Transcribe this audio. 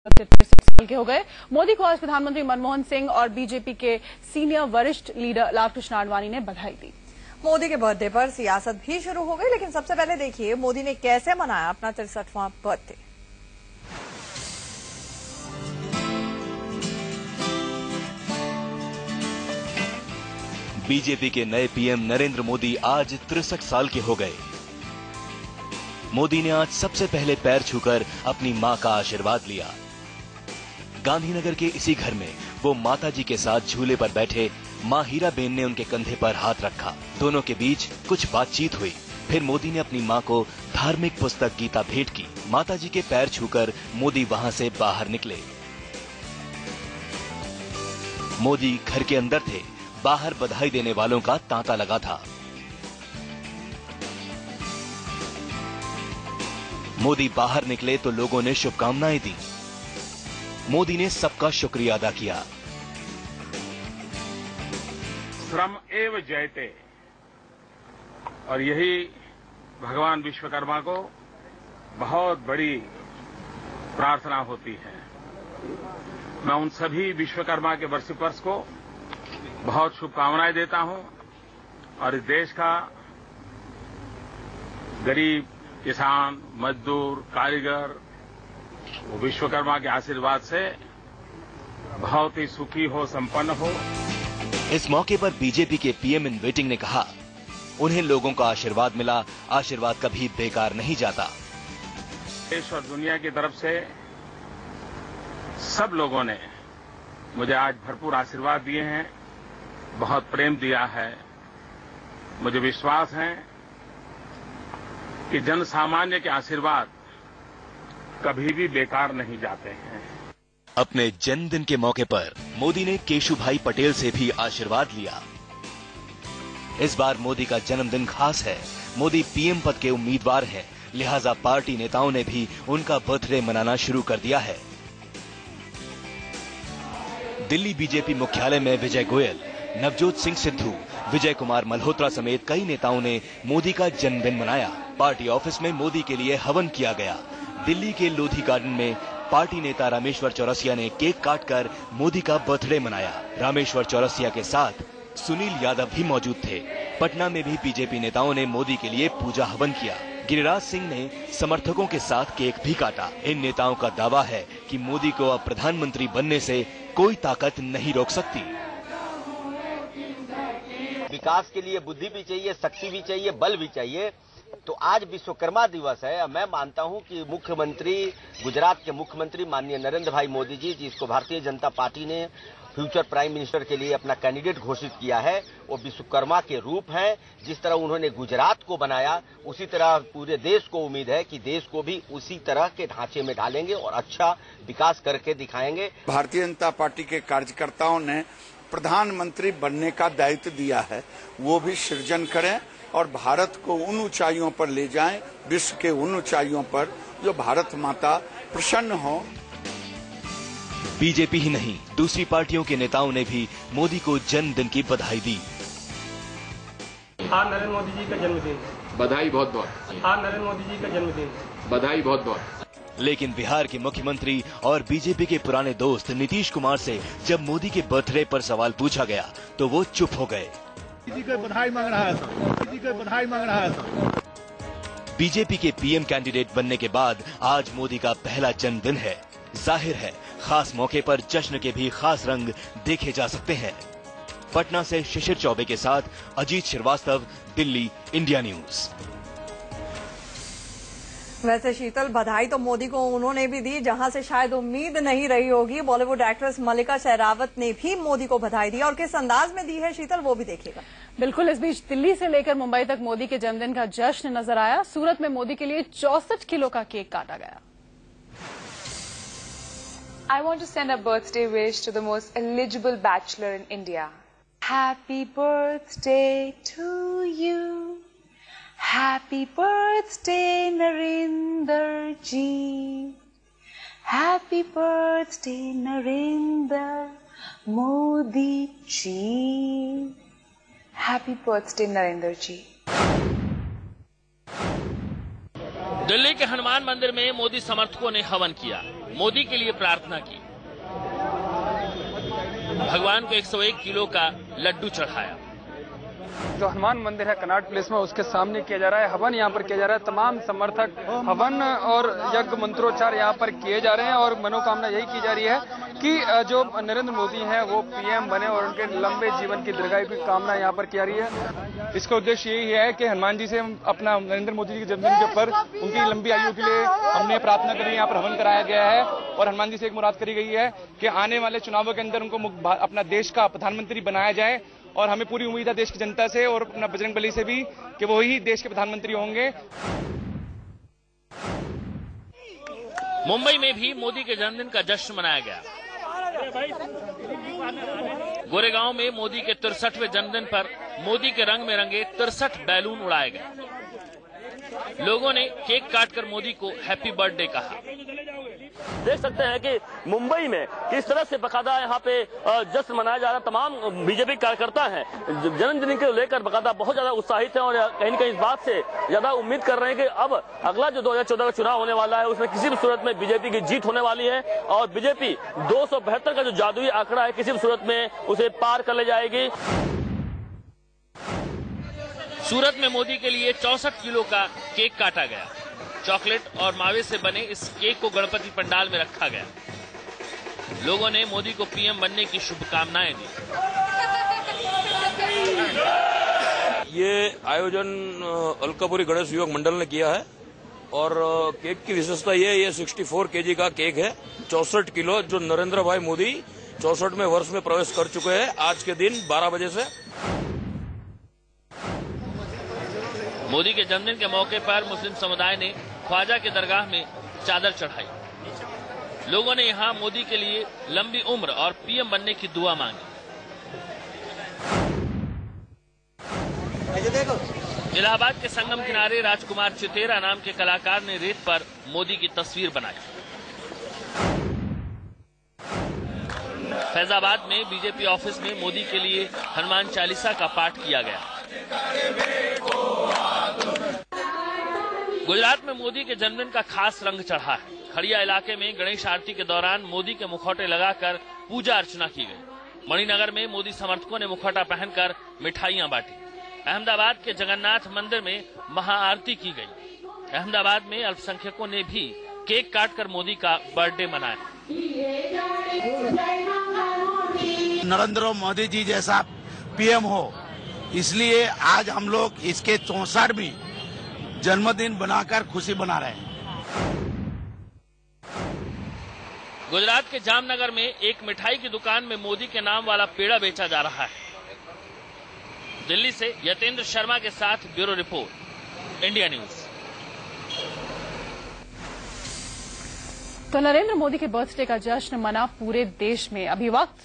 साल के हो गए। मोदी को आज प्रधानमंत्री मनमोहन सिंह और बीजेपी के सीनियर वरिष्ठ लीडर लालकृष्ण आडवाणी ने बधाई दी। मोदी के बर्थडे पर सियासत भी शुरू हो गई, लेकिन सबसे पहले देखिए मोदी ने कैसे मनाया अपना 63वां बर्थडे। बीजेपी के नए पीएम नरेंद्र मोदी आज 63 साल के हो गए। मोदी ने आज सबसे पहले पैर छूकर अपनी मां का आशीर्वाद लिया। गांधीनगर के इसी घर में वो माताजी के साथ झूले पर बैठे मां हीराबेन ने उनके कंधे पर हाथ रखा। दोनों के बीच कुछ बातचीत हुई। फिर मोदी ने अपनी मां को धार्मिक पुस्तक गीता भेंट की। माताजी के पैर छूकर मोदी वहां से बाहर निकले। मोदी घर के अंदर थे। बाहर बधाई देने वालों का तांता लगा था। मोदी बाहर निकले तो लोगों ने शुभकामनाएं दी। मोदी ने सबका शुक्रिया अदा किया। श्रम एव जयते, और यही भगवान विश्वकर्मा को बहुत बड़ी प्रार्थना होती है। मैं उन सभी विश्वकर्मा के वर्षिपर्स को बहुत शुभकामनाएं देता हूं और इस देश का गरीब, किसान, मजदूर, कारीगर वो विश्वकर्मा के आशीर्वाद से बहुत ही सुखी हो, संपन्न हो। इस मौके पर बीजेपी के पीएम इन वेटिंग ने कहा, उन्हें लोगों का आशीर्वाद मिला, आशीर्वाद कभी बेकार नहीं जाता। देश और दुनिया की तरफ से सब लोगों ने मुझे आज भरपूर आशीर्वाद दिए हैं, बहुत प्रेम दिया है। मुझे विश्वास है कि जन सामान्य के आशीर्वाद कभी भी बेकार नहीं जाते हैं। अपने जन्मदिन के मौके पर मोदी ने केशुभाई पटेल से भी आशीर्वाद लिया। इस बार मोदी का जन्मदिन खास है। मोदी पीएम पद के उम्मीदवार हैं, लिहाजा पार्टी नेताओं ने भी उनका बर्थडे मनाना शुरू कर दिया है। दिल्ली बीजेपी मुख्यालय में विजय गोयल, नवजोत सिंह सिद्धू, विजय कुमार मल्होत्रा समेत कई नेताओं ने मोदी का जन्मदिन मनाया। पार्टी ऑफिस में मोदी के लिए हवन किया गया। दिल्ली के लोधी गार्डन में पार्टी नेता रामेश्वर चौरसिया ने केक काटकर मोदी का बर्थडे मनाया। रामेश्वर चौरसिया के साथ सुनील यादव भी मौजूद थे। पटना में भी बीजेपी नेताओं ने मोदी के लिए पूजा हवन किया। गिरिराज सिंह ने समर्थकों के साथ केक भी काटा। इन नेताओं का दावा है कि मोदी को अब प्रधानमंत्री बनने से कोई ताकत नहीं रोक सकती। विकास के लिए बुद्धि भी चाहिए, शक्ति भी चाहिए, बल भी चाहिए। तो आज विश्वकर्मा दिवस है। मैं मानता हूं कि मुख्यमंत्री, गुजरात के मुख्यमंत्री माननीय नरेंद्र भाई मोदी जी, जिसको भारतीय जनता पार्टी ने फ्यूचर प्राइम मिनिस्टर के लिए अपना कैंडिडेट घोषित किया है, वो विश्वकर्मा के रूप हैं। जिस तरह उन्होंने गुजरात को बनाया, उसी तरह पूरे देश को उम्मीद है कि देश को भी उसी तरह के ढांचे में ढालेंगे और अच्छा विकास करके दिखाएंगे। भारतीय जनता पार्टी के कार्यकर्ताओं ने प्रधानमंत्री बनने का दायित्व दिया है, वो भी सृजन करें और भारत को उन ऊंचाइयों पर ले जाएं, विश्व के उन ऊंचाइयों पर जो भारत माता प्रसन्न हो। बीजेपी ही नहीं, दूसरी पार्टियों के नेताओं ने भी मोदी को जन्मदिन की बधाई दी। आज नरेंद्र मोदी जी का जन्मदिन, बधाई बहुत बहुत। आज नरेंद्र मोदी जी का जन्मदिन, बधाई बहुत बहुत। लेकिन बिहार के मुख्यमंत्री और बीजेपी के पुराने दोस्त नीतीश कुमार से जब मोदी के बर्थडे पर सवाल पूछा गया तो वो चुप हो गए। किसी को बधाई मांग रहा है सर, किसी को बधाई मांग रहा है सर। बीजेपी के पीएम कैंडिडेट बनने के बाद आज मोदी का पहला जन्मदिन है। जाहिर है खास मौके पर जश्न के भी खास रंग देखे जा सकते हैं। पटना से शिशिर चौबे के साथ अजीत श्रीवास्तव, दिल्ली, इंडिया न्यूज। वैसे शीतल, बधाई तो मोदी को उन्होंने भी दी जहां से शायद उम्मीद नहीं रही होगी। बॉलीवुड एक्ट्रेस मल्लिका शेरावत ने भी मोदी को बधाई दी और किस अंदाज में दी है शीतल, वो भी देखिएगा। बिल्कुल। इस बीच दिल्ली से लेकर मुंबई तक मोदी के जन्मदिन का जश्न नजर आया। सूरत में मोदी के लिए 64 किलो का केक काटा गया। I want to send a birthday wish to the most eligible bachelor in India. Happy birthday to you. Happy birthday Narendra ji. Happy birthday Narendra Modi ji. Happy birthday Narendra ji. Delhi के हनुमान मंदिर में मोदी समर्थकों ने हवन किया। मोदी के लिए प्रार्थना की। भगवान को 101 किलो का लड्डू चढ़ाया। जो हनुमान मंदिर है कनॉट प्लेस में, उसके सामने किया जा रहा है हवन। यहाँ पर किया जा रहा है, तमाम समर्थक हवन और यज्ञ मंत्रोच्चार यहाँ पर किए जा रहे हैं और मनोकामना यही की जा रही है कि जो नरेंद्र मोदी हैं वो पीएम बने और उनके लंबे जीवन की दीर्घायु की कामना यहाँ पर की जा रही है। इसका उद्देश्य यही है कि हनुमान जी से अपना नरेंद्र मोदी जी के जन्मदिन के ऊपर उनकी लंबी आयु के लिए हमने प्रार्थना करी, यहाँ पर हवन कराया गया है और हनुमान जी से एक मुराद करी गई है कि आने वाले चुनावों के अंदर उनको अपना देश का प्रधानमंत्री बनाया जाए। और हमें पूरी उम्मीद है देश की जनता से और अपना बजरंगबली से भी कि वो ही देश के प्रधानमंत्री होंगे। मुंबई में भी मोदी के जन्मदिन का जश्न मनाया गया। गोरेगांव में मोदी के 63वें जन्मदिन पर मोदी के रंग में रंगे 63 बैलून उड़ाए गए। लोगों ने केक काटकर मोदी को हैप्पी बर्थडे कहा। देख सकते हैं कि मुंबई में किस तरह से बकायदा यहाँ पे जश्न मनाया जा रहा है। तमाम बीजेपी कार्यकर्ता हैं जन्मदिन को लेकर बकायदा बहुत ज्यादा उत्साहित हैं और कहीं न कहीं इस बात से ज्यादा उम्मीद कर रहे हैं कि अब अगला जो 2014 का चुनाव होने वाला है उसमें किसी भी सूरत में बीजेपी की जीत होने वाली है और बीजेपी 272 का जो जादुई आंकड़ा है किसी भी सूरत में उसे पार कर ले जाएगी। सूरत में मोदी के लिए 64 किलो का केक काटा गया। चॉकलेट और मावे से बने इस केक को गणपति पंडाल में रखा गया। लोगों ने मोदी को पीएम बनने की शुभकामनाएं दी। ये आयोजन अलकापुरी गणेश युवक मंडल ने किया है और केक की विशेषता ये 64 केजी का केक है। 64 किलो जो नरेंद्र भाई मोदी 64वें वर्ष में प्रवेश कर चुके हैं आज के दिन 12 बजे से। मोदी के जन्मदिन के मौके पर मुस्लिम समुदाय ने ख्वाजा के दरगाह में चादर चढ़ाई। लोगों ने यहां मोदी के लिए लंबी उम्र और पीएम बनने की दुआ मांगी। इलाहाबाद के संगम किनारे राजकुमार चितेरा नाम के कलाकार ने रेत पर मोदी की तस्वीर बनाई। फैजाबाद में बीजेपी ऑफिस में मोदी के लिए हनुमान चालीसा का पाठ किया गया। गुजरात में मोदी के जन्मदिन का खास रंग चढ़ा है। खड़िया इलाके में गणेश आरती के दौरान मोदी के मुखौटे लगाकर पूजा अर्चना की गई। मणिनगर में मोदी समर्थकों ने मुखौटा पहनकर मिठाइयां बांटी। अहमदाबाद के जगन्नाथ मंदिर में महाआरती की गई। अहमदाबाद में अल्पसंख्यकों ने भी केक काटकर मोदी का बर्थडे मनाया। नरेंद्र मोदी जी जैसा पीएम हो, इसलिए आज हम लोग इसके 64वीं जन्मदिन बनाकर खुशी मना रहे हैं। गुजरात के जामनगर में एक मिठाई की दुकान में मोदी के नाम वाला पेड़ा बेचा जा रहा है। दिल्ली से यतेंद्र शर्मा के साथ ब्यूरो रिपोर्ट, इंडिया न्यूज। तो नरेंद्र मोदी के बर्थडे का जश्न मना पूरे देश में। अभी वक्त